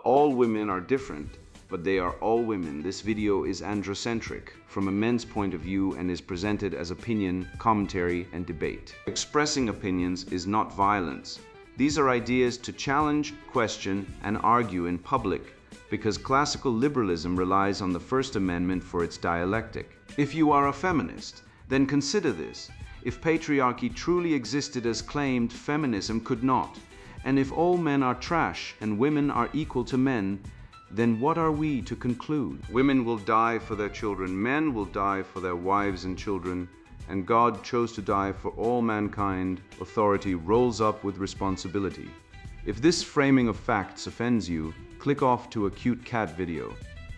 all women are different, but they are all women. This video is androcentric from a men's point of view and is presented as opinion, commentary, and debate. Expressing opinions is not violence. These are ideas to challenge, question, and argue in public because classical liberalism relies on the First Amendment for its dialectic. If you are a feminist, then consider this. If patriarchy truly existed as claimed, feminism could not. And if all men are trash and women are equal to men, then what are we to conclude? Women will die for their children, men will die for their wives and children, and God chose to die for all mankind. Authority rolls up with responsibility. If this framing of facts offends you, click off to a cute cat video.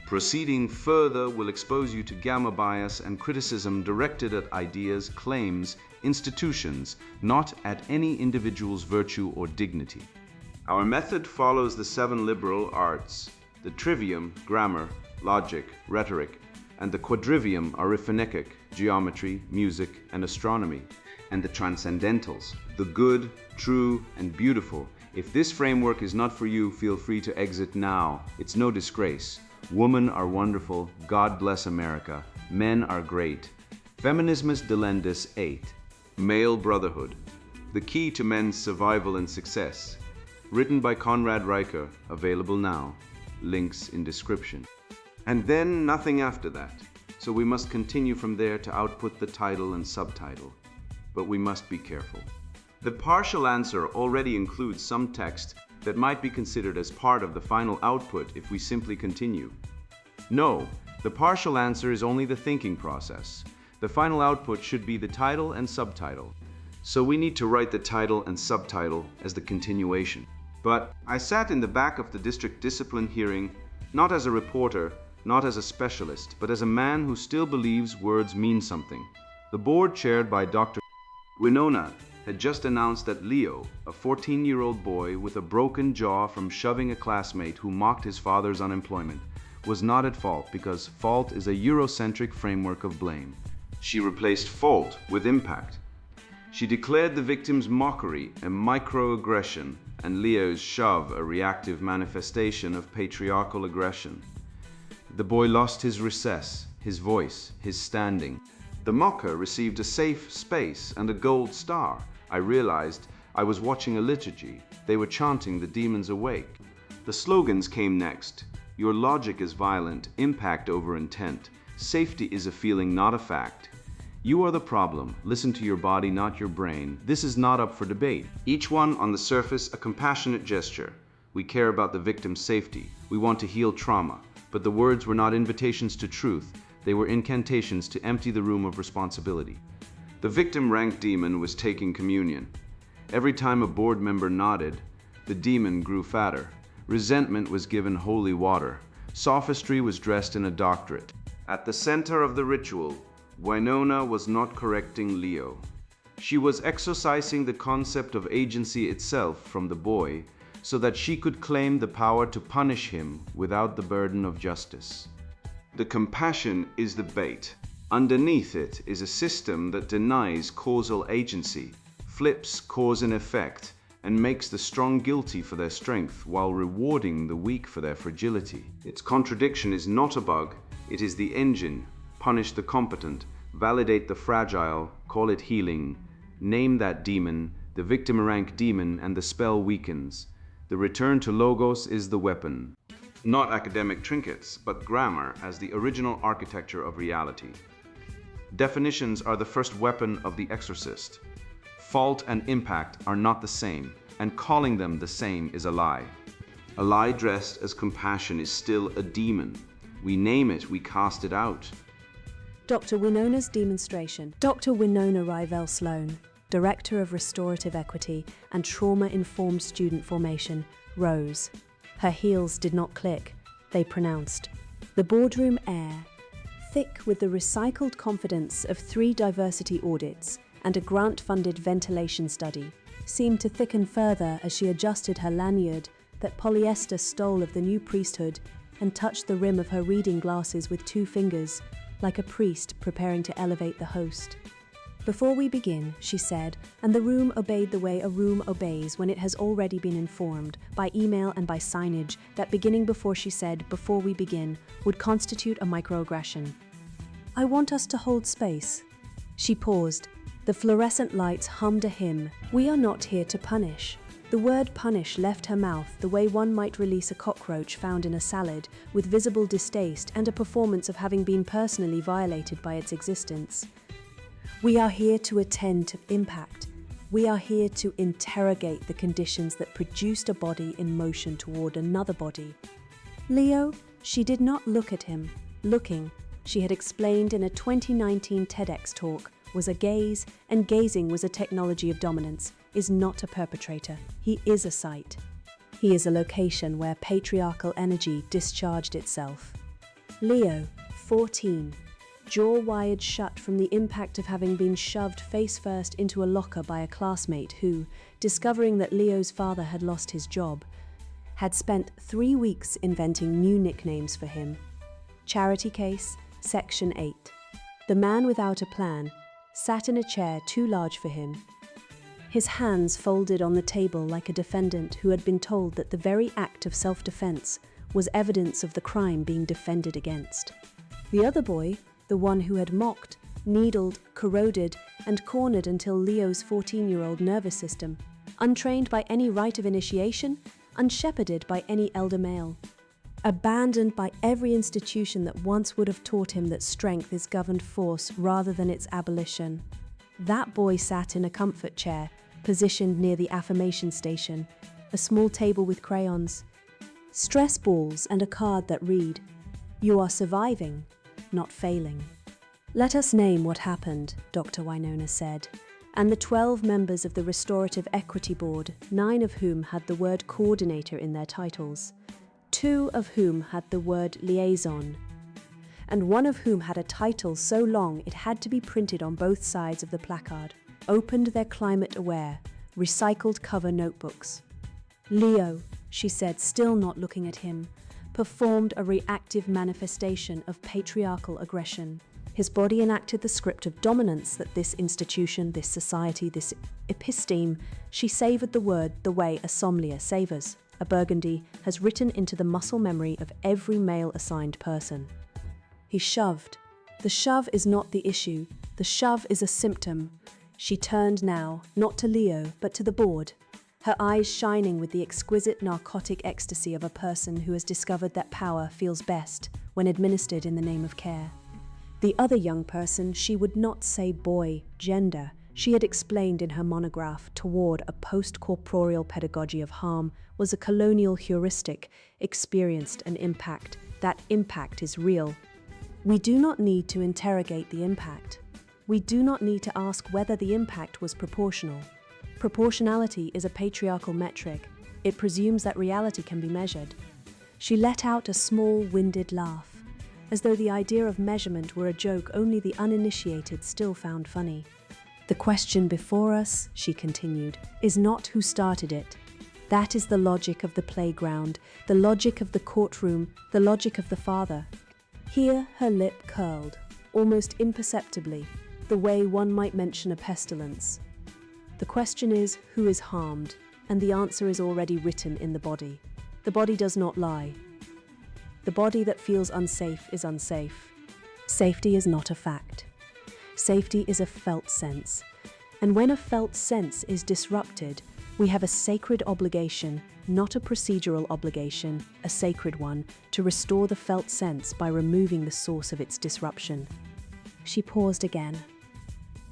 Proceeding further will expose you to gamma bias and criticism directed at ideas, claims, institutions, not at any individual's virtue or dignity. Our method follows the 7 liberal arts: the trivium, grammar, logic, rhetoric, and the quadrivium, arithmetic, geometry, music, and astronomy, and the transcendentals, the good, true, and beautiful. If this framework is not for you, feel free to exit now. It's no disgrace. Women are wonderful. God bless America. Men are great. Feminismus delendus 8. Male Brotherhood. The Key to Men's Survival and Success. Written by Conrad Riker. Available now. Links in description. And then nothing after that. So we must continue from there to output the title and subtitle. But we must be careful. The partial answer already includes some text that might be considered as part of the final output if we simply continue. No, the partial answer is only the thinking process. The final output should be the title and subtitle. So we need to write the title and subtitle as the continuation. But I sat in the back of the district discipline hearing, not as a reporter, not as a specialist, but as a man who still believes words mean something. The board chaired by Dr. Winona had just announced that Leo, a 14-year-old boy with a broken jaw from shoving a classmate who mocked his father's unemployment, was not at fault because fault is a Eurocentric framework of blame. She replaced fault with impact. She declared the victim's mockery a microaggression and Leo's shove a reactive manifestation of patriarchal aggression. The boy lost his recess, his voice, his standing. The mocker received a safe space and a gold star. I realized I was watching a liturgy. They were chanting the demons awake. The slogans came next. Your logic is violent, impact over intent. Safety is a feeling, not a fact. You are the problem. Listen to your body, not your brain. This is not up for debate. Each one on the surface a compassionate gesture. We care about the victim's safety. We want to heal trauma. But the words were not invitations to truth. They were incantations to empty the room of responsibility. The victim-ranked demon was taking communion. Every time a board member nodded, the demon grew fatter. Resentment was given holy water. Sophistry was dressed in a doctorate. At the center of the ritual, Winona was not correcting Leo. She was exorcising the concept of agency itself from the boy so that she could claim the power to punish him without the burden of justice. The compassion is the bait. Underneath it is a system that denies causal agency, flips cause and effect, and makes the strong guilty for their strength while rewarding the weak for their fragility. Its contradiction is not a bug, it is the engine. Punish the competent, validate the fragile, call it healing, name that demon, the victim-rank demon, and the spell weakens. The return to logos is the weapon. Not academic trinkets, but grammar as the original architecture of reality. Definitions are the first weapon of the exorcist. Fault and impact are not the same, and calling them the same is a lie. A lie dressed as compassion is still a demon. We name it, we cast it out. Dr. Winona's demonstration. Dr. Winona Rivell Sloan, Director of Restorative Equity and Trauma-Informed Student Formation, rose. Her heels did not click, they pronounced. The boardroom air, thick with the recycled confidence of 3 diversity audits and a grant-funded ventilation study, seemed to thicken further as she adjusted her lanyard that polyester stole of the new priesthood and touched the rim of her reading glasses with 2 fingers, like a priest preparing to elevate the host. Before we begin, she said, and the room obeyed the way a room obeys when it has already been informed, by email and by signage, that beginning before she said, "Before we begin," would constitute a microaggression. "I want us to hold space." She paused. The fluorescent lights hummed a hymn. "We are not here to punish." The word punish left her mouth the way one might release a cockroach found in a salad, with visible distaste and a performance of having been personally violated by its existence. "We are here to attend to impact. We are here to interrogate the conditions that produced a body in motion toward another body." Leo, she did not look at him. Looking, she had explained in a 2019 TEDx talk, was a gaze, and gazing was a technology of dominance, is not a perpetrator. He is a site. He is a location where patriarchal energy discharged itself. Leo, 14. Jaw wired shut from the impact of having been shoved face first into a locker by a classmate who, discovering that Leo's father had lost his job, had spent 3 weeks inventing new nicknames for him. Charity case, Section 8. The man without a plan sat in a chair too large for him, his hands folded on the table like a defendant who had been told that the very act of self-defense was evidence of the crime being defended against. The other boy, the one who had mocked, needled, corroded, and cornered until Leo's 14-year-old nervous system, untrained by any rite of initiation, unshepherded by any elder male, abandoned by every institution that once would have taught him that strength is governed force rather than its abolition. That boy sat in a comfort chair, positioned near the affirmation station, a small table with crayons, stress balls, and a card that read, "You are surviving, not failing." "Let us name what happened," Dr. Winona said, and the 12 members of the Restorative Equity Board, 9 of whom had the word coordinator in their titles, 2 of whom had the word liaison, and 1 of whom had a title so long it had to be printed on both sides of the placard, opened their climate-aware, recycled cover notebooks. Leo, she said, still not looking at him, performed a reactive manifestation of patriarchal aggression. His body enacted the script of dominance that this institution, this society, this episteme, she savoured the word the way a sommelier savours, a Burgundy, has written into the muscle memory of every male-assigned person. He shoved. The shove is not the issue. The shove is a symptom. She turned now, not to Leo, but to the board, her eyes shining with the exquisite narcotic ecstasy of a person who has discovered that power feels best when administered in the name of care. The other young person, she would not say boy, gender, she had explained in her monograph, Toward a Post-Corporeal Pedagogy of Harm, was a colonial heuristic, experienced an impact. That impact is real. We do not need to interrogate the impact. We do not need to ask whether the impact was proportional. Proportionality is a patriarchal metric. It presumes that reality can be measured. She let out a small, winded laugh, as though the idea of measurement were a joke only the uninitiated still found funny. "The question before us," she continued, "is not who started it. That is the logic of the playground, the logic of the courtroom, the logic of the father." Here her lip curled, almost imperceptibly, the way one might mention a pestilence. "The question is who is harmed, and the answer is already written in the body. The body does not lie. The body that feels unsafe is unsafe. Safety is not a fact. Safety is a felt sense. And when a felt sense is disrupted, we have a sacred obligation, not a procedural obligation, a sacred one, to restore the felt sense by removing the source of its disruption." She paused again.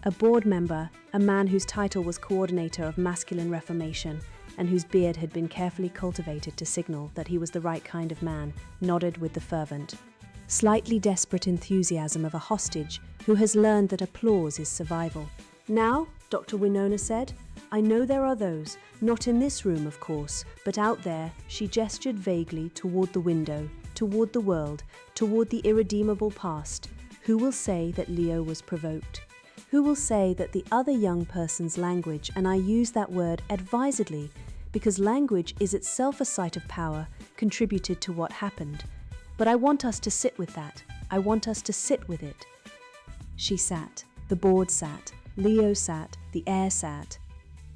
A board member, a man whose title was Coordinator of Masculine Reformation, and whose beard had been carefully cultivated to signal that he was the right kind of man, nodded with the fervent, slightly desperate enthusiasm of a hostage who has learned that applause is survival. "Now," Dr. Winona said, "I know there are those, not in this room of course, but out there," she gestured vaguely toward the window, toward the world, toward the irredeemable past, who will say that Leo was provoked. Who will say that the other young person's language, and I use that word advisedly, because language is itself a site of power, contributed to what happened. But I want us to sit with that. I want us to sit with it. She sat. The board sat. Leo sat, the air sat.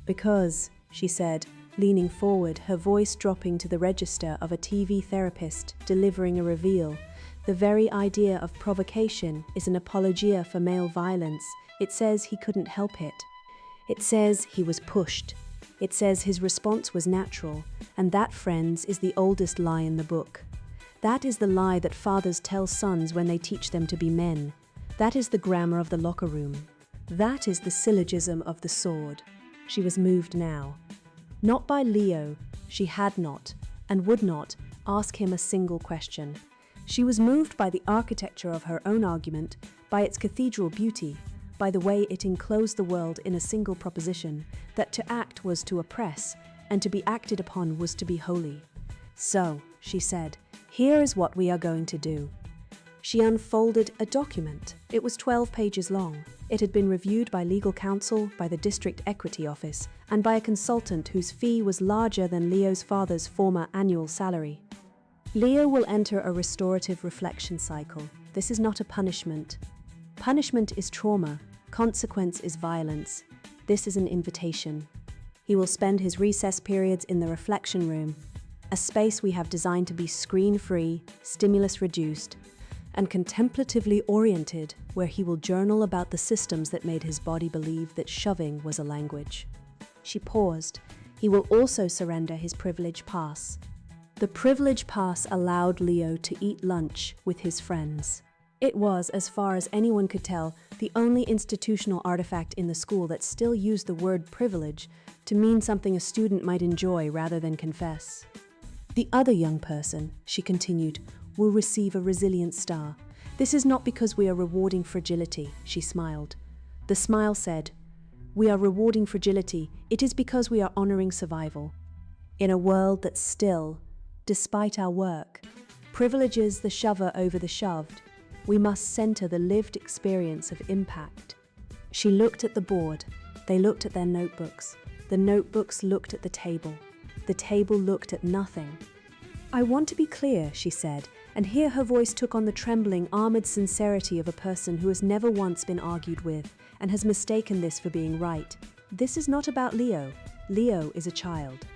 Because, she said, leaning forward, her voice dropping to the register of a TV therapist delivering a reveal, the very idea of provocation is an apologia for male violence. It says he couldn't help it. It says he was pushed. It says his response was natural, and that, friends, is the oldest lie in the book. That is the lie that fathers tell sons when they teach them to be men. That is the grammar of the locker room. That is the syllogism of the sword. She was moved now. Not by Leo. She had not, and would not, ask him a single question. She was moved by the architecture of her own argument, by its cathedral beauty, by the way it enclosed the world in a single proposition, that to act was to oppress, and to be acted upon was to be holy. So, she said, here is what we are going to do. She unfolded a document. It was 12 pages long. It had been reviewed by legal counsel, by the district equity office, and by a consultant whose fee was larger than Leo's father's former annual salary. Leo will enter a restorative reflection cycle. This is not a punishment. Punishment is trauma. Consequence is violence. This is an invitation. He will spend his recess periods in the reflection room, a space we have designed to be screen-free, stimulus-reduced, and contemplatively oriented, where he will journal about the systems that made his body believe that shoving was a language. She paused. He will also surrender his privilege pass. The privilege pass allowed Leo to eat lunch with his friends. It was, as far as anyone could tell, the only institutional artifact in the school that still used the word privilege to mean something a student might enjoy rather than confess. The other young person, she continued, will receive a resilient star. This is not because we are rewarding fragility, she smiled. The smile said, we are rewarding fragility. It is because we are honoring survival. In a world that still, despite our work, privileges the shover over the shoved, we must center the lived experience of impact. She looked at the board. They looked at their notebooks. The notebooks looked at the table. The table looked at nothing. I want to be clear, she said, and here her voice took on the trembling, armored sincerity of a person who has never once been argued with and has mistaken this for being right. This is not about Leo. Leo is a child.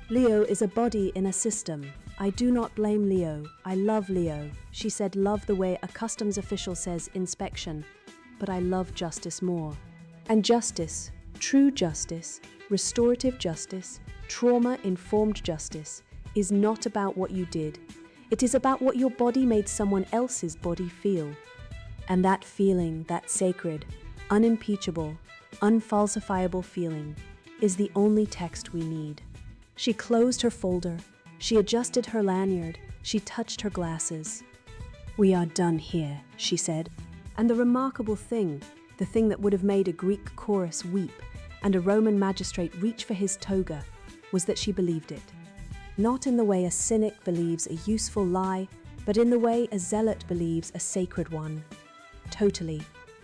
Leo is a body in a system. I do not blame Leo. I love Leo. She said love the way a customs official says inspection, but I love justice more. And justice, true justice, restorative justice, trauma-informed justice, is not about what you did. It is about what your body made someone else's body feel. And that feeling, that sacred, unimpeachable, unfalsifiable feeling, is the only text we need. She closed her folder. She adjusted her lanyard. She touched her glasses. We are done here, she said. And the remarkable thing, the thing that would have made a Greek chorus weep and a Roman magistrate reach for his toga, was that she believed it. Not in the way a cynic believes a useful lie, but in the way a zealot believes a sacred one. Totally,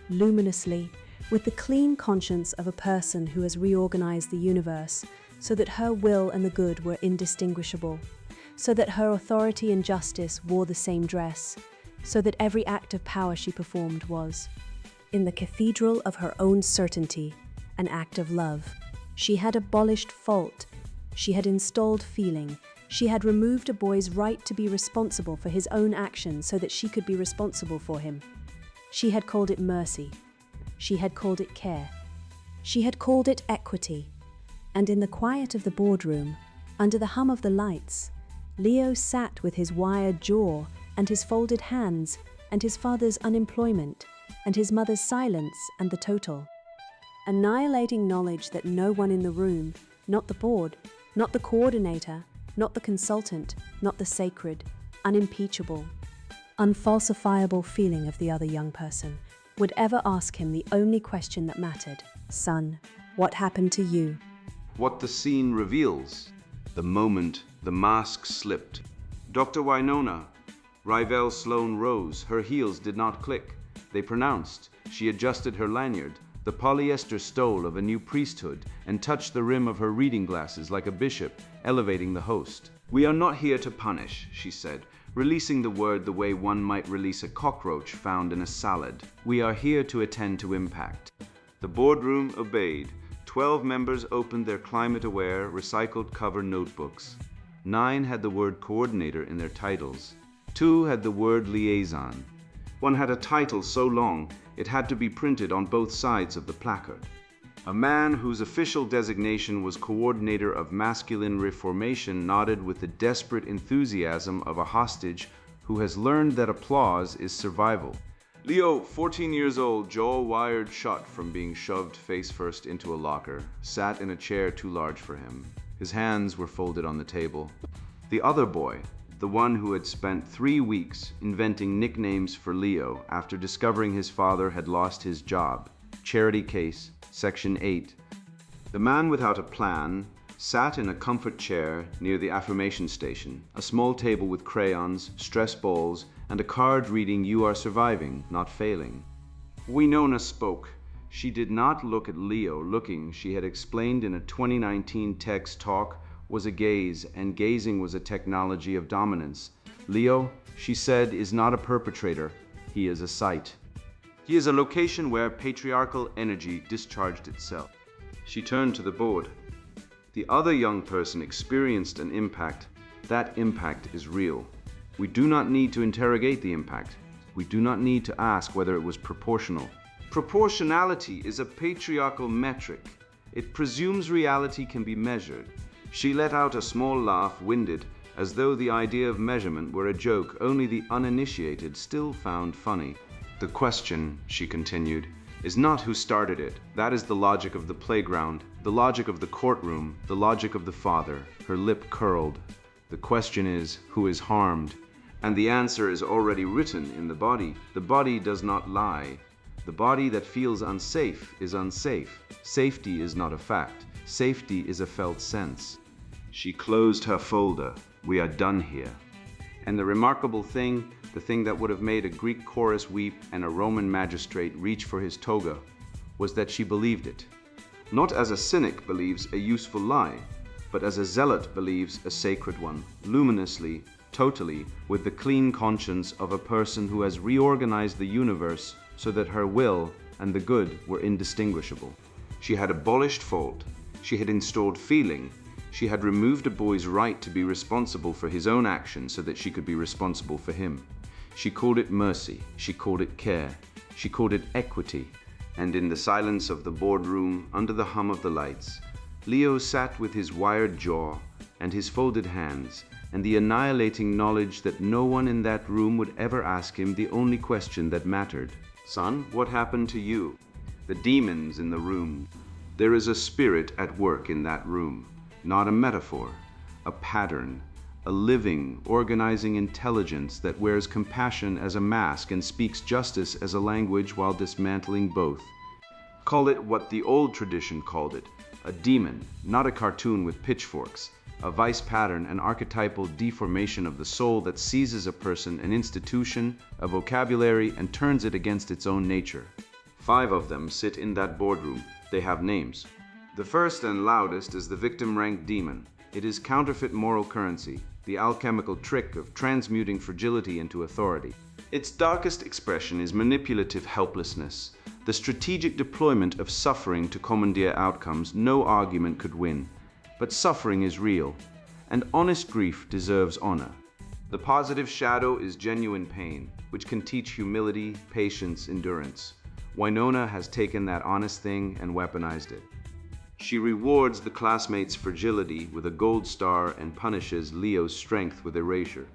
luminously, with the clean conscience of a person who has reorganized the universe so that her will and the good were indistinguishable, so that her authority and justice wore the same dress, so that every act of power she performed was, in the cathedral of her own certainty, an act of love. She had abolished fault. She had installed feeling. She had removed a boy's right to be responsible for his own actions so that she could be responsible for him. She had called it mercy. She had called it care. She had called it equity. And in the quiet of the boardroom, under the hum of the lights, Leo sat with his wired jaw and his folded hands and his father's unemployment and his mother's silence and the total. Annihilating knowledge that no one in the room, not the board, not the coordinator, not the consultant, not the sacred, unimpeachable, unfalsifiable feeling of the other young person would ever ask him the only question that mattered. Son, what happened to you? What the scene reveals. The moment the mask slipped. Dr. Winona. Rivel Sloane rose. Her heels did not click. They pronounced. She adjusted her lanyard, the polyester stole of a new priesthood, and touched the rim of her reading glasses like a bishop, elevating the host. We are not here to punish, she said, releasing the word the way one might release a cockroach found in a salad. We are here to attend to impact. The boardroom obeyed. 12 members opened their climate-aware, recycled cover notebooks. 9 had the word coordinator in their titles. 2 had the word liaison. One had a title so long it had to be printed on both sides of the placard. A man whose official designation was coordinator of masculine reformation nodded with the desperate enthusiasm of a hostage who has learned that applause is survival. Leo, 14 years old, jaw wired shut from being shoved face first into a locker, sat in a chair too large for him. His hands were folded on the table. The other boy, the one who had spent 3 weeks inventing nicknames for Leo after discovering his father had lost his job. Charity case, Section 8. The man without a plan sat in a comfort chair near the affirmation station, a small table with crayons, stress balls, and a card reading, "You are surviving, not failing." Winona spoke. She did not look at Leo. Looking, she had explained in a 2019 text talk, was a gaze, and gazing was a technology of dominance. Leo, she said, is not a perpetrator. He is a site. He is a location where patriarchal energy discharged itself. She turned to the board. The other young person experienced an impact. That impact is real. We do not need to interrogate the impact. We do not need to ask whether it was proportional. Proportionality is a patriarchal metric. It presumes reality can be measured. She let out a small laugh, winded, as though the idea of measurement were a joke only the uninitiated still found funny. The question, she continued, is not who started it. That is the logic of the playground, the logic of the courtroom, the logic of the father. Her lip curled. The question is, who is harmed? And the answer is already written in the body. The body does not lie. The body that feels unsafe is unsafe. Safety is not a fact. Safety is a felt sense. She closed her folder. We are done here. And the remarkable thing, the thing that would have made a Greek chorus weep and a Roman magistrate reach for his toga, was that she believed it. Not as a cynic believes a useful lie, but as a zealot believes a sacred one, luminously, totally, with the clean conscience of a person who has reorganized the universe so that her will and the good were indistinguishable. She had abolished fault. She had installed feeling. She had removed a boy's right to be responsible for his own actions so that she could be responsible for him. She called it mercy. She called it care. She called it equity. And in the silence of the boardroom, under the hum of the lights, Leo sat with his wired jaw and his folded hands, and the annihilating knowledge that no one in that room would ever ask him the only question that mattered. Son, what happened to you? The demons in the room. There is a spirit at work in that room, not a metaphor, a pattern, a living, organizing intelligence that wears compassion as a mask and speaks justice as a language while dismantling both. Call it what the old tradition called it, a demon, not a cartoon with pitchforks, a vice pattern, an archetypal deformation of the soul that seizes a person, an institution, a vocabulary, and turns it against its own nature. 5 of them sit in that boardroom. They have names. The first and loudest is the victim-ranked demon. It is counterfeit moral currency, the alchemical trick of transmuting fragility into authority. Its darkest expression is manipulative helplessness, the strategic deployment of suffering to commandeer outcomes no argument could win. But suffering is real, and honest grief deserves honor. The positive shadow is genuine pain, which can teach humility, patience, endurance. Winona has taken that honest thing and weaponized it. She rewards the classmate's fragility with a gold star and punishes Leo's strength with erasure.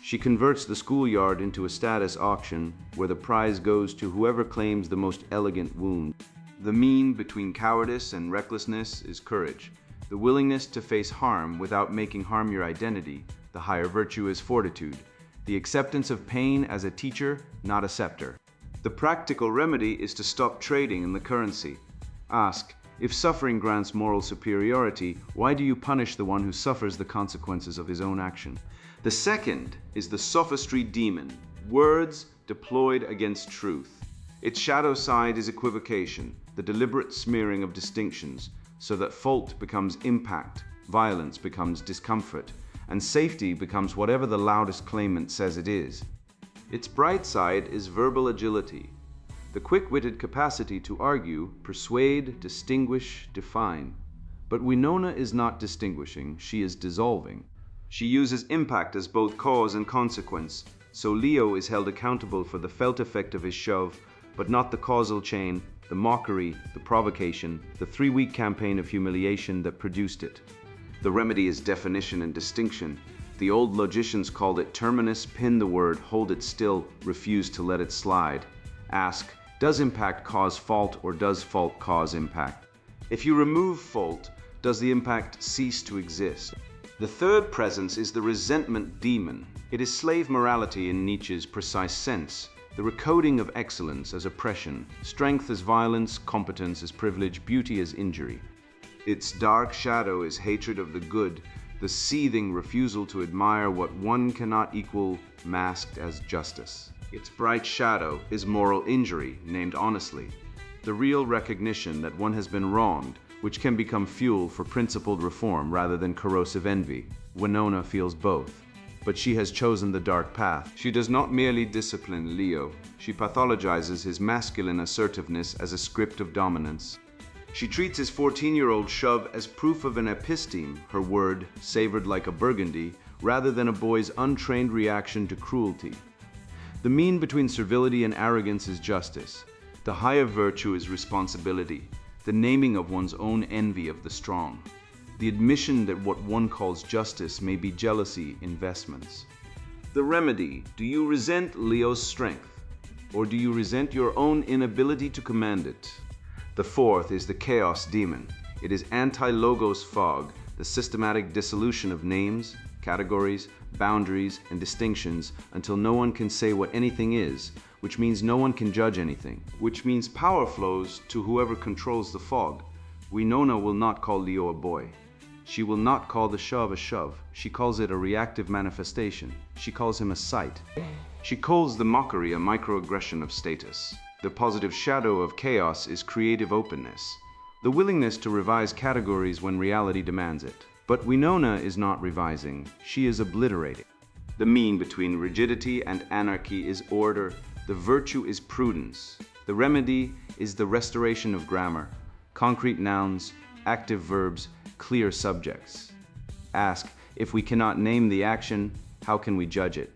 She converts the schoolyard into a status auction where the prize goes to whoever claims the most elegant wound. The mean between cowardice and recklessness is courage. The willingness to face harm without making harm your identity. The higher virtue is fortitude. The acceptance of pain as a teacher, not a scepter. The practical remedy is to stop trading in the currency. Ask, if suffering grants moral superiority, why do you punish the one who suffers the consequences of his own action? The second is the sophistry demon, words deployed against truth. Its shadow side is equivocation, the deliberate smearing of distinctions, so that fault becomes impact, violence becomes discomfort, and safety becomes whatever the loudest claimant says it is. Its bright side is verbal agility. the quick-witted capacity to argue, persuade, distinguish, define. But Winona is not distinguishing, she is dissolving. She uses impact as both cause and consequence, so Leo is held accountable for the felt effect of his shove, but not the causal chain, the mockery, the provocation, the 3-week campaign of humiliation that produced it. The remedy is definition and distinction. The old logicians called it terminus, pin the word, hold it still, refuse to let it slide. Ask, does impact cause fault or does fault cause impact? If you remove fault, does the impact cease to exist? The third presence is the resentment demon. It is slave morality in Nietzsche's precise sense, the recoding of excellence as oppression, strength as violence, competence as privilege, beauty as injury. Its dark shadow is hatred of the good, the seething refusal to admire what one cannot equal, masked as justice. Its bright shadow is moral injury, named honestly, the real recognition that one has been wronged, which can become fuel for principled reform rather than corrosive envy. Winona feels both, but she has chosen the dark path. She does not merely discipline Leo, she pathologizes his masculine assertiveness as a script of dominance. She treats his 14-year-old shove as proof of an episteme, her word, savored like a burgundy, rather than a boy's untrained reaction to cruelty. The mean between servility and arrogance is justice. The higher virtue is responsibility, the naming of one's own envy of the strong. The admission that what one calls justice may be jealousy, investments. The remedy, do you resent Leo's strength? Or do you resent your own inability to command it? The fourth is the chaos demon. It is anti-logos fog, the systematic dissolution of names, categories, boundaries, and distinctions until no one can say what anything is, which means no one can judge anything, which means power flows to whoever controls the fog. Winona will not call Leo a boy. She will not call the shove a shove. She calls it a reactive manifestation. She calls him a sight. She calls the mockery a microaggression of status. The positive shadow of chaos is creative openness, the willingness to revise categories when reality demands it. But Winona is not revising, she is obliterating. The mean between rigidity and anarchy is order, the virtue is prudence. The remedy is the restoration of grammar, concrete nouns, active verbs, clear subjects. Ask, if we cannot name the action, how can we judge it?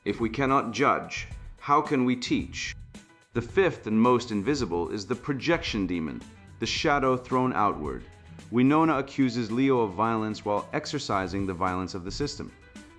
If we cannot judge, how can we teach? The fifth and most invisible is the projection demon, the shadow thrown outward. Winona accuses Leo of violence while exercising the violence of the system.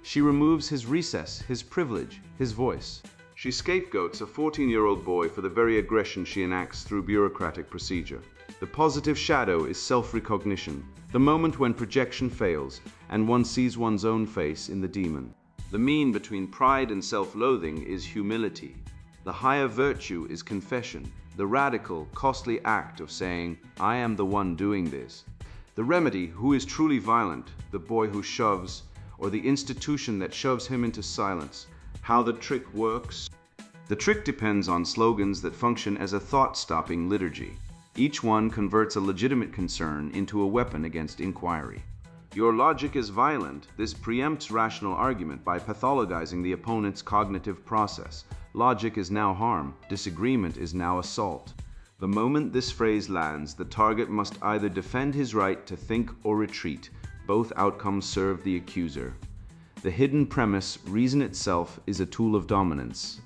She removes his recess, his privilege, his voice. She scapegoats a 14-year-old boy for the very aggression she enacts through bureaucratic procedure. The positive shadow is self-recognition, the moment when projection fails and one sees one's own face in the demon. The mean between pride and self-loathing is humility. The higher virtue is confession, the radical, costly act of saying, I am the one doing this. The remedy, who is truly violent, the boy who shoves, or the institution that shoves him into silence. How the trick works? The trick depends on slogans that function as a thought-stopping liturgy. Each one converts a legitimate concern into a weapon against inquiry. Your logic is violent. This preempts rational argument by pathologizing the opponent's cognitive process. Logic is now harm. Disagreement is now assault. The moment this phrase lands, the target must either defend his right to think or retreat. Both outcomes serve the accuser. The hidden premise, reason itself, is a tool of dominance.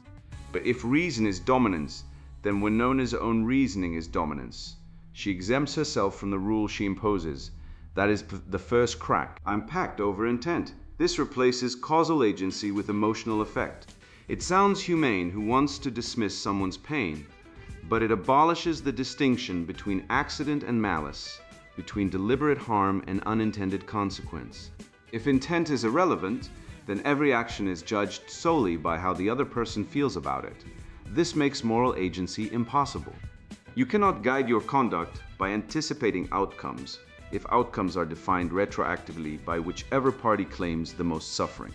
But if reason is dominance, then Winona's own reasoning is dominance. She exempts herself from the rule she imposes. That is the first crack. I'm packed over intent. This replaces causal agency with emotional effect. It sounds humane who wants to dismiss someone's pain, but it abolishes the distinction between accident and malice, between deliberate harm and unintended consequence. If intent is irrelevant, then every action is judged solely by how the other person feels about it. This makes moral agency impossible. You cannot guide your conduct by anticipating outcomes if outcomes are defined retroactively by whichever party claims the most suffering.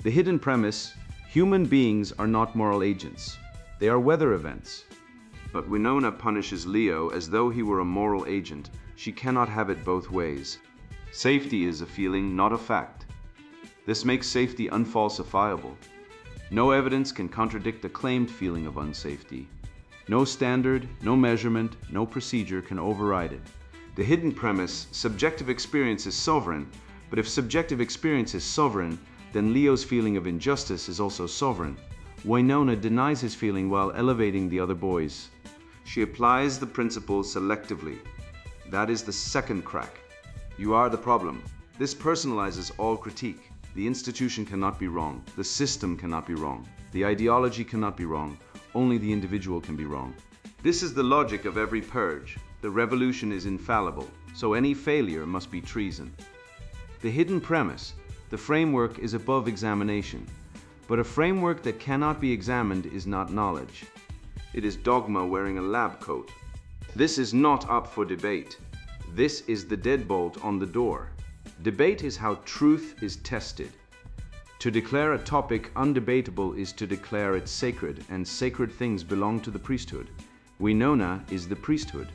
The hidden premise, human beings are not moral agents. They are weather events. But Winona punishes Leo as though he were a moral agent. She cannot have it both ways. Safety is a feeling, not a fact. This makes safety unfalsifiable. No evidence can contradict the claimed feeling of unsafety. No standard, no measurement, no procedure can override it. The hidden premise, subjective experience is sovereign, but if subjective experience is sovereign, then Leo's feeling of injustice is also sovereign. Winona denies his feeling while elevating the other boys. She applies the principle selectively. That is the second crack. You are the problem. This personalizes all critique. The institution cannot be wrong. The system cannot be wrong. The ideology cannot be wrong. Only the individual can be wrong. This is the logic of every purge. The revolution is infallible, so any failure must be treason. The hidden premise, the framework, is above examination. But a framework that cannot be examined is not knowledge. It is dogma wearing a lab coat. This is not up for debate. This is the deadbolt on the door. Debate is how truth is tested. To declare a topic undebatable is to declare it sacred, and sacred things belong to the priesthood. Winona is the priesthood.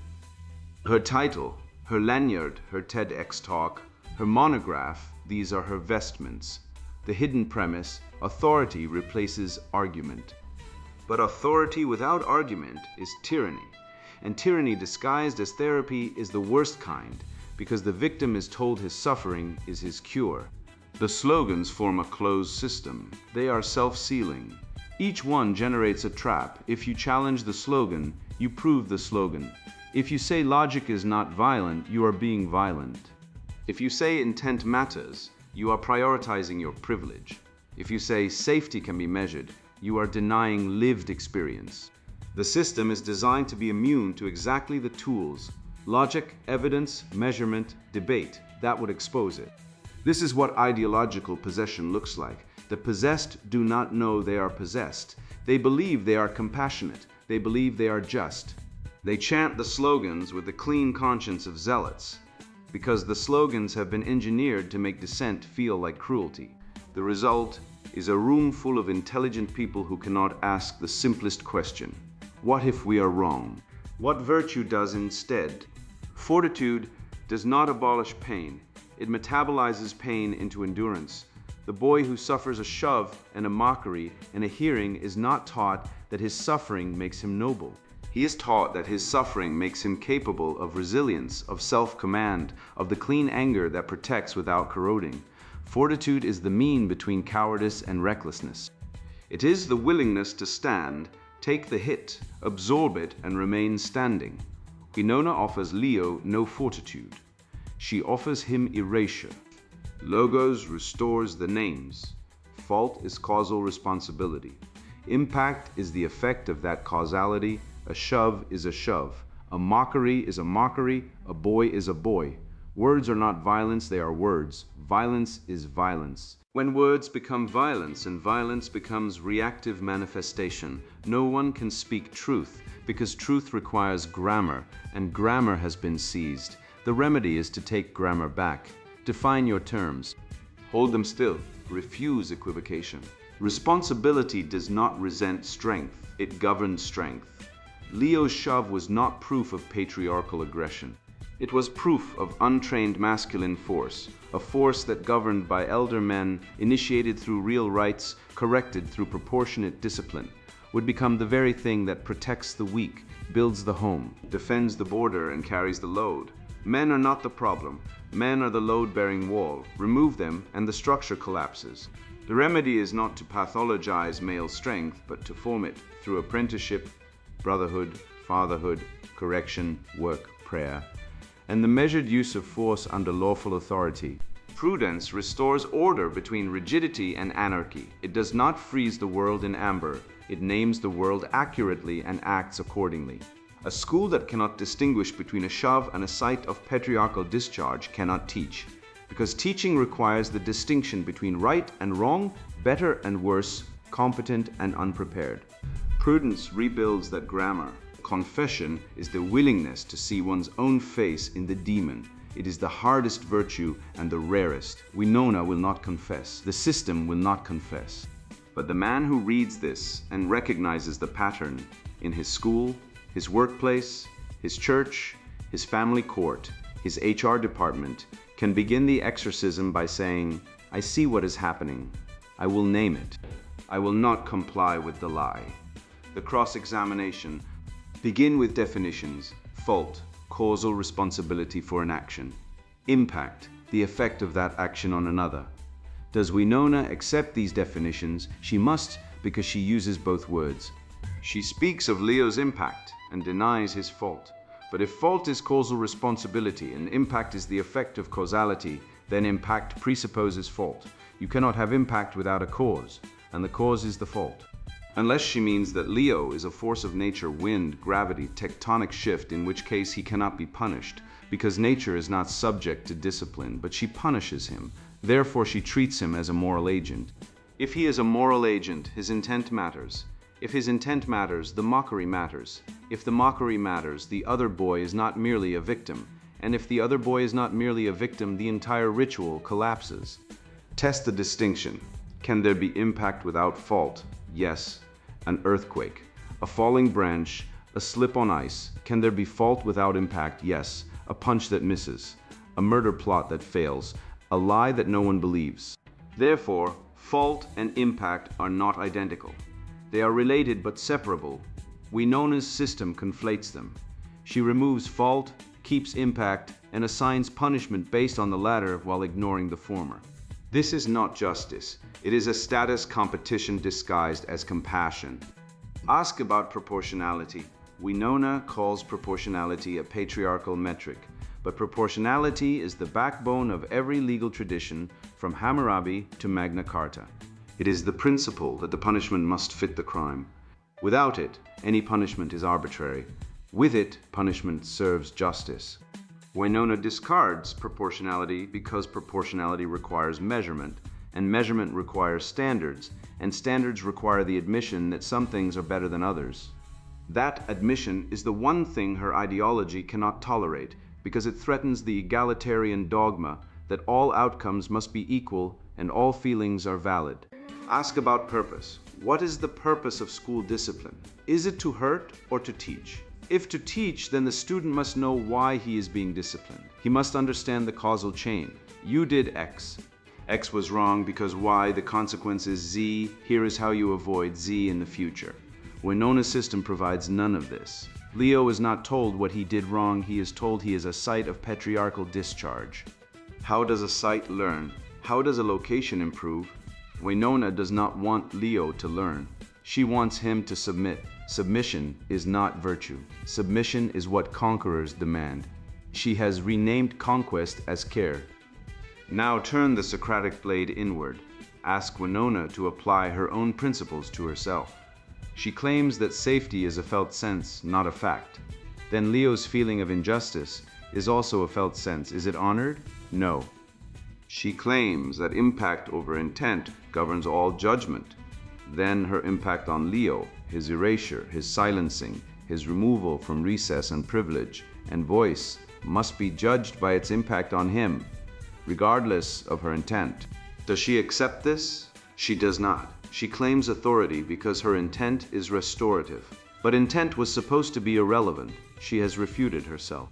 Her title, her lanyard, her TEDx talk, her monograph, these are her vestments. The hidden premise, authority replaces argument. But authority without argument is tyranny, and tyranny disguised as therapy is the worst kind, because the victim is told his suffering is his cure. The slogans form a closed system. They are self-sealing. Each one generates a trap. If you challenge the slogan, you prove the slogan. If you say logic is not violent, you are being violent. If you say intent matters, you are prioritizing your privilege. If you say safety can be measured, you are denying lived experience. The system is designed to be immune to exactly the tools, logic, evidence, measurement, debate, that would expose it. This is what ideological possession looks like. The possessed do not know they are possessed. They believe they are compassionate. They believe they are just. They chant the slogans with the clean conscience of zealots, because the slogans have been engineered to make dissent feel like cruelty. The result is a room full of intelligent people who cannot ask the simplest question: what if we are wrong? What virtue does instead? Fortitude does not abolish pain. It metabolizes pain into endurance. The boy who suffers a shove and a mockery and a hearing is not taught that his suffering makes him noble. He is taught that his suffering makes him capable of resilience, of self-command, of the clean anger that protects without corroding. Fortitude is the mean between cowardice and recklessness. It is the willingness to stand, take the hit, absorb it, and remain standing. Winona offers Leo no fortitude. She offers him erasure. Logos restores the names. Fault is causal responsibility. Impact is the effect of that causality. A shove is a shove. A mockery is a mockery. A boy is a boy. Words are not violence, they are words. Violence is violence. When words become violence and violence becomes reactive manifestation, no one can speak truth, because truth requires grammar, and grammar has been seized. The remedy is to take grammar back. Define your terms. Hold them still. Refuse equivocation. Responsibility does not resent strength, it governs strength. Leo's shove was not proof of patriarchal aggression. It was proof of untrained masculine force, a force that governed by elder men, initiated through real rights, corrected through proportionate discipline, would become the very thing that protects the weak, builds the home, defends the border, and carries the load. Men are not the problem. Men are the load-bearing wall. Remove them, and the structure collapses. The remedy is not to pathologize male strength, but to form it through apprenticeship, brotherhood, fatherhood, correction, work, prayer, and the measured use of force under lawful authority. Prudence restores order between rigidity and anarchy. It does not freeze the world in amber. It names the world accurately and acts accordingly. A school that cannot distinguish between a shove and a site of patriarchal discharge cannot teach, because teaching requires the distinction between right and wrong, better and worse, competent and unprepared. Prudence rebuilds that grammar. Confession is the willingness to see one's own face in the demon. It is the hardest virtue and the rarest. Winona will not confess. The system will not confess. But the man who reads this and recognizes the pattern in his school, his workplace, his church, his family court, his HR department, can begin the exorcism by saying, "I see what is happening. I will name it. I will not comply with the lie." The cross-examination. Begin with definitions. Fault, causal responsibility for an action. Impact, the effect of that action on another. Does Winona accept these definitions? She must, because she uses both words. She speaks of Leo's impact and denies his fault. But if fault is causal responsibility and impact is the effect of causality, then impact presupposes fault. You cannot have impact without a cause, and the cause is the fault. Unless she means that Leo is a force of nature, wind, gravity, tectonic shift, in which case he cannot be punished, because nature is not subject to discipline, but she punishes him. Therefore she treats him as a moral agent. If he is a moral agent, his intent matters. If his intent matters, the mockery matters. If the mockery matters, the other boy is not merely a victim. And if the other boy is not merely a victim, the entire ritual collapses. Test the distinction. Can there be impact without fault? Yes. An earthquake, a falling branch, a slip on ice. Can there be fault without impact? Yes. A punch that misses, a murder plot that fails, a lie that no one believes. Therefore, fault and impact are not identical. They are related but separable. Winona's system conflates them. She removes fault, keeps impact, and assigns punishment based on the latter while ignoring the former. This is not justice. It is a status competition disguised as compassion. Ask about proportionality. Winona calls proportionality a patriarchal metric, but proportionality is the backbone of every legal tradition from Hammurabi to Magna Carta. It is the principle that the punishment must fit the crime. Without it, any punishment is arbitrary. With it, punishment serves justice. Winona discards proportionality because proportionality requires measurement, and measurement requires standards, and standards require the admission that some things are better than others. That admission is the one thing her ideology cannot tolerate, because it threatens the egalitarian dogma that all outcomes must be equal and all feelings are valid. Ask about purpose. What is the purpose of school discipline? Is it to hurt or to teach? If to teach, then the student must know why he is being disciplined. He must understand the causal chain. You did X. X was wrong because Y, the consequence is Z. Here is how you avoid Z in the future. Winona's system provides none of this. Leo is not told what he did wrong. He is told he is a site of patriarchal discharge. How does a site learn? How does a location improve? Winona does not want Leo to learn. She wants him to submit. Submission is not virtue. Submission is what conquerors demand. She has renamed conquest as care. Now turn the Socratic blade inward. Ask Winona to apply her own principles to herself. She claims that safety is a felt sense, not a fact. Then Leo's feeling of injustice is also a felt sense. Is it honored? No. She claims that impact over intent governs all judgment. Then her impact on Leo, his erasure, his silencing, his removal from recess and privilege and voice must be judged by its impact on him, regardless of her intent. Does she accept this? She does not. She claims authority because her intent is restorative. But intent was supposed to be irrelevant. She has refuted herself.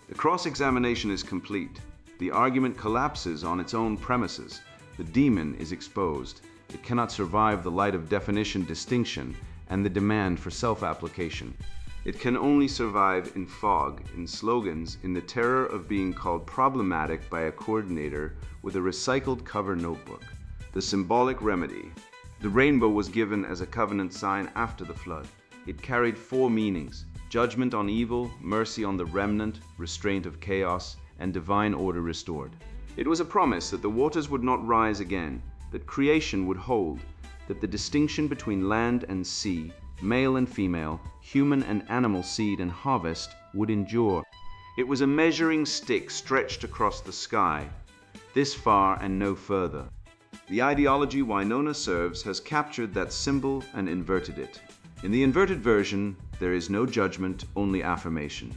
The cross-examination is complete. The argument collapses on its own premises. The demon is exposed. It cannot survive the light of definition, distinction, and the demand for self-application. It can only survive in fog, in slogans, in the terror of being called problematic by a coordinator with a recycled cover notebook. The symbolic remedy. The rainbow was given as a covenant sign after the flood. It carried 4 meanings: judgment on evil, mercy on the remnant, restraint of chaos, and divine order restored. It was a promise that the waters would not rise again, that creation would hold, that the distinction between land and sea, male and female, human and animal seed and harvest would endure. It was a measuring stick stretched across the sky, this far and no further. The ideology Winona serves has captured that symbol and inverted it. In the inverted version, there is no judgment, only affirmation.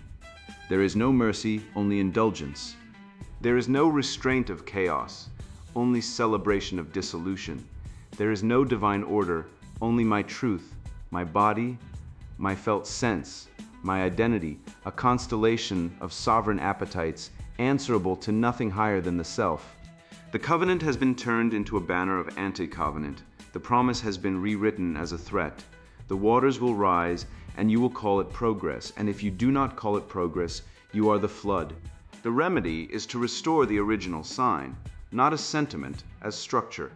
There is no mercy, only indulgence. There is no restraint of chaos, only celebration of dissolution. There is no divine order, only my truth, my body, my felt sense, my identity, a constellation of sovereign appetites answerable to nothing higher than the self. The covenant has been turned into a banner of anti-covenant. The promise has been rewritten as a threat. The waters will rise, and you will call it progress, and if you do not call it progress, you are the flood. The remedy is to restore the original sign, not as sentiment, as structure.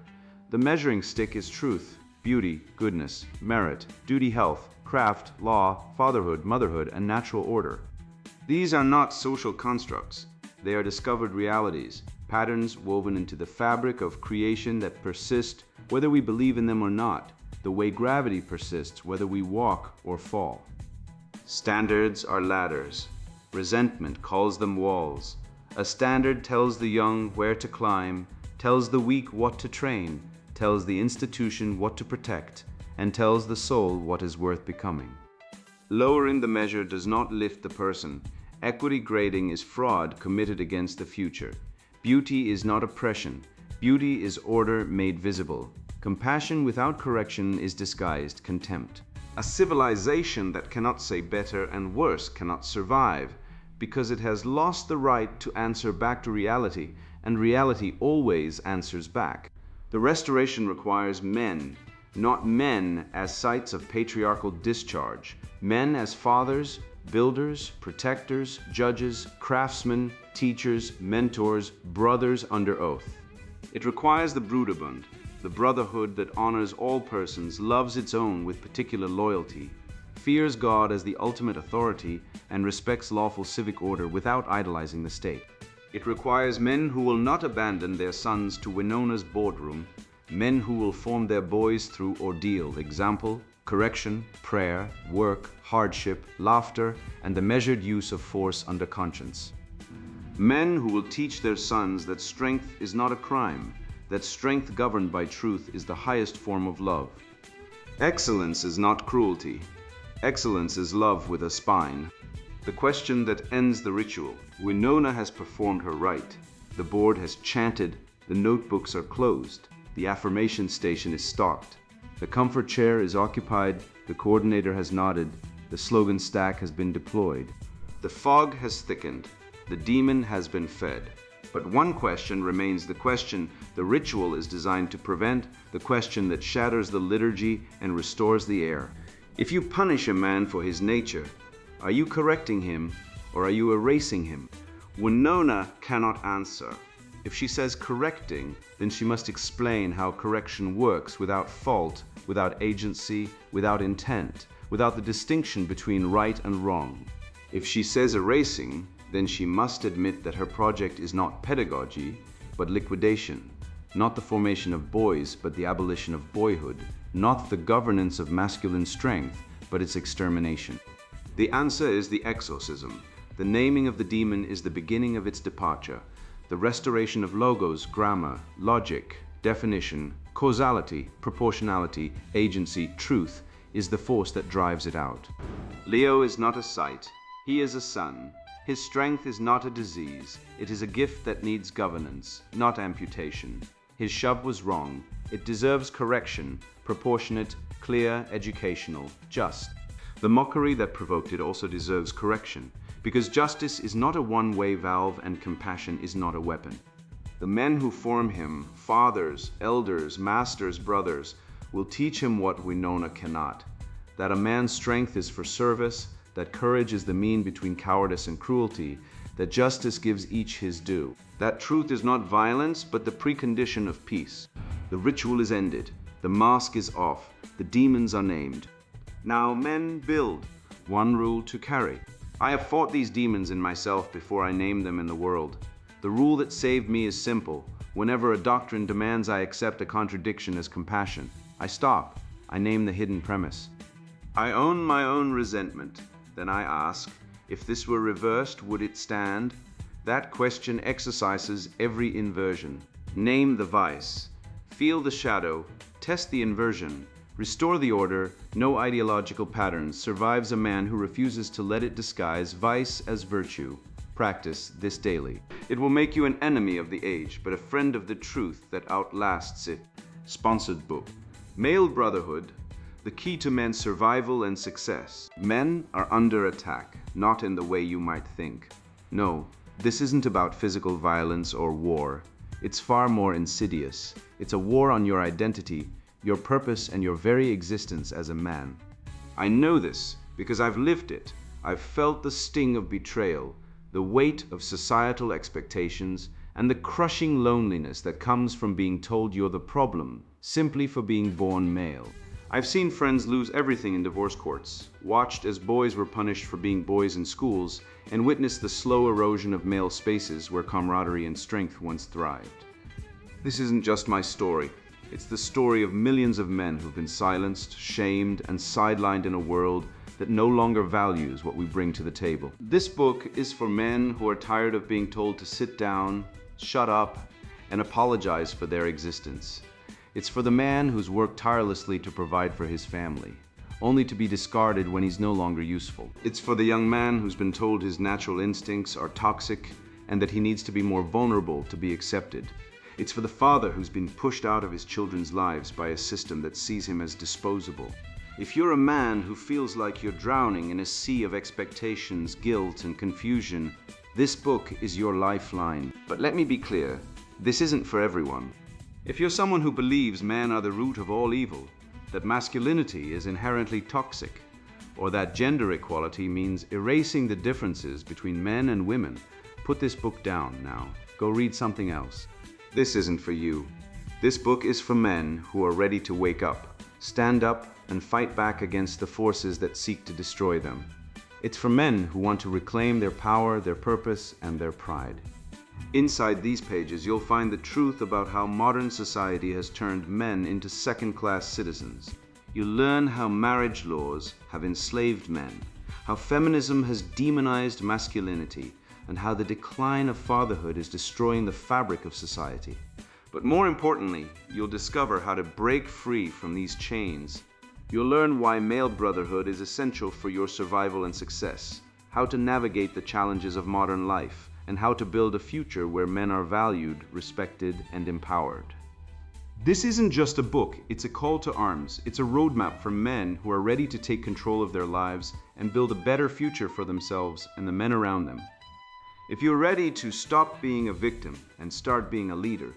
The measuring stick is truth, beauty, goodness, merit, duty, health, craft, law, fatherhood, motherhood, and natural order. These are not social constructs. They are discovered realities, patterns woven into the fabric of creation that persist whether we believe in them or not, the way gravity persists whether we walk or fall. Standards are ladders. Resentment calls them walls. A standard tells the young where to climb, tells the weak what to train, tells the institution what to protect, and tells the soul what is worth becoming. Lowering the measure does not lift the person. Equity grading is fraud committed against the future. Beauty is not oppression. Beauty is order made visible. Compassion without correction is disguised contempt. A civilization that cannot say better and worse cannot survive, because it has lost the right to answer back to reality, and reality always answers back. The restoration requires men, not men as sites of patriarchal discharge, men as fathers, builders, protectors, judges, craftsmen, teachers, mentors, brothers under oath. It requires the Brotherhood, the brotherhood that honors all persons, loves its own with particular loyalty, fears God as the ultimate authority, and respects lawful civic order without idolizing the state. It requires men who will not abandon their sons to Winona's boardroom, men who will form their boys through ordeal, example, correction, prayer, work, hardship, laughter, and the measured use of force under conscience. Men who will teach their sons that strength is not a crime, that strength governed by truth is the highest form of love. Excellence is not cruelty. Excellence is love with a spine. The question that ends the ritual. Winona has performed her rite. The board has chanted. The notebooks are closed. The affirmation station is stocked. The comfort chair is occupied. The coordinator has nodded. The slogan stack has been deployed. The fog has thickened. The demon has been fed. But one question remains the question the ritual is designed to prevent, the question that shatters the liturgy and restores the air. If you punish a man for his nature, are you correcting him or are you erasing him? Winona cannot answer. If she says correcting, then she must explain how correction works without fault, without agency, without intent, without the distinction between right and wrong. If she says erasing, then she must admit that her project is not pedagogy, but liquidation, not the formation of boys, but the abolition of boyhood, not the governance of masculine strength, but its extermination. The answer is the exorcism. The naming of the demon is the beginning of its departure. The restoration of logos, grammar, logic, definition, causality, proportionality, agency, truth is the force that drives it out. Leo is not a sight. He is a son. His strength is not a disease. It is a gift that needs governance, not amputation. His shove was wrong. It deserves correction, proportionate, clear, educational, just. The mockery that provoked it also deserves correction, because justice is not a one-way valve and compassion is not a weapon. The men who form him, fathers, elders, masters, brothers, will teach him what Winona cannot, that a man's strength is for service, that courage is the mean between cowardice and cruelty, that justice gives each his due, that truth is not violence but the precondition of peace. The ritual is ended, the mask is off, the demons are named. Now men build, one rule to carry. I have fought these demons in myself before I named them in the world. The rule that saved me is simple. Whenever a doctrine demands I accept a contradiction as compassion, I stop. I name the hidden premise. I own my own resentment. Then I ask, if this were reversed, would it stand? That question exercises every inversion. Name the vice. Feel the shadow. Test the inversion. Restore the order. No ideological patterns survives a man who refuses to let it disguise vice as virtue. Practice this daily. It will make you an enemy of the age, but a friend of the truth that outlasts it. Sponsored book. Male Brotherhood. The key to men's survival and success. Men are under attack, not in the way you might think. No, this isn't about physical violence or war. It's far more insidious. It's a war on your identity, your purpose, and your very existence as a man. I know this because I've lived it. I've felt the sting of betrayal, the weight of societal expectations, and the crushing loneliness that comes from being told you're the problem simply for being born male. I've seen friends lose everything in divorce courts, watched as boys were punished for being boys in schools, and witnessed the slow erosion of male spaces where camaraderie and strength once thrived. This isn't just my story. It's the story of millions of men who've been silenced, shamed, and sidelined in a world that no longer values what we bring to the table. This book is for men who are tired of being told to sit down, shut up, and apologize for their existence. It's for the man who's worked tirelessly to provide for his family, only to be discarded when he's no longer useful. It's for the young man who's been told his natural instincts are toxic and that he needs to be more vulnerable to be accepted. It's for the father who's been pushed out of his children's lives by a system that sees him as disposable. If you're a man who feels like you're drowning in a sea of expectations, guilt, and confusion, this book is your lifeline. But let me be clear, this isn't for everyone. If you're someone who believes men are the root of all evil, that masculinity is inherently toxic, or that gender equality means erasing the differences between men and women, put this book down now. Go read something else. This isn't for you. This book is for men who are ready to wake up, stand up, and fight back against the forces that seek to destroy them. It's for men who want to reclaim their power, their purpose, and their pride. Inside these pages, you'll find the truth about how modern society has turned men into second-class citizens. You'll learn how marriage laws have enslaved men, how feminism has demonized masculinity, and how the decline of fatherhood is destroying the fabric of society. But more importantly, you'll discover how to break free from these chains. You'll learn why male brotherhood is essential for your survival and success, how to navigate the challenges of modern life, and how to build a future where men are valued, respected, and empowered. This isn't just a book, it's a call to arms. It's a roadmap for men who are ready to take control of their lives and build a better future for themselves and the men around them. If you're ready to stop being a victim and start being a leader,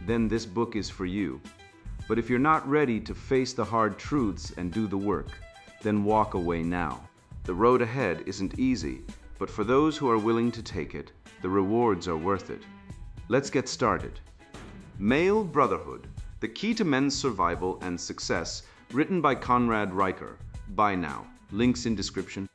then this book is for you. But if you're not ready to face the hard truths and do the work, then walk away now. The road ahead isn't easy, but for those who are willing to take it, the rewards are worth it. Let's get started. Male Brotherhood, The Key to Men's Survival and Success, written by Conrad Riker. Buy now. Links in description.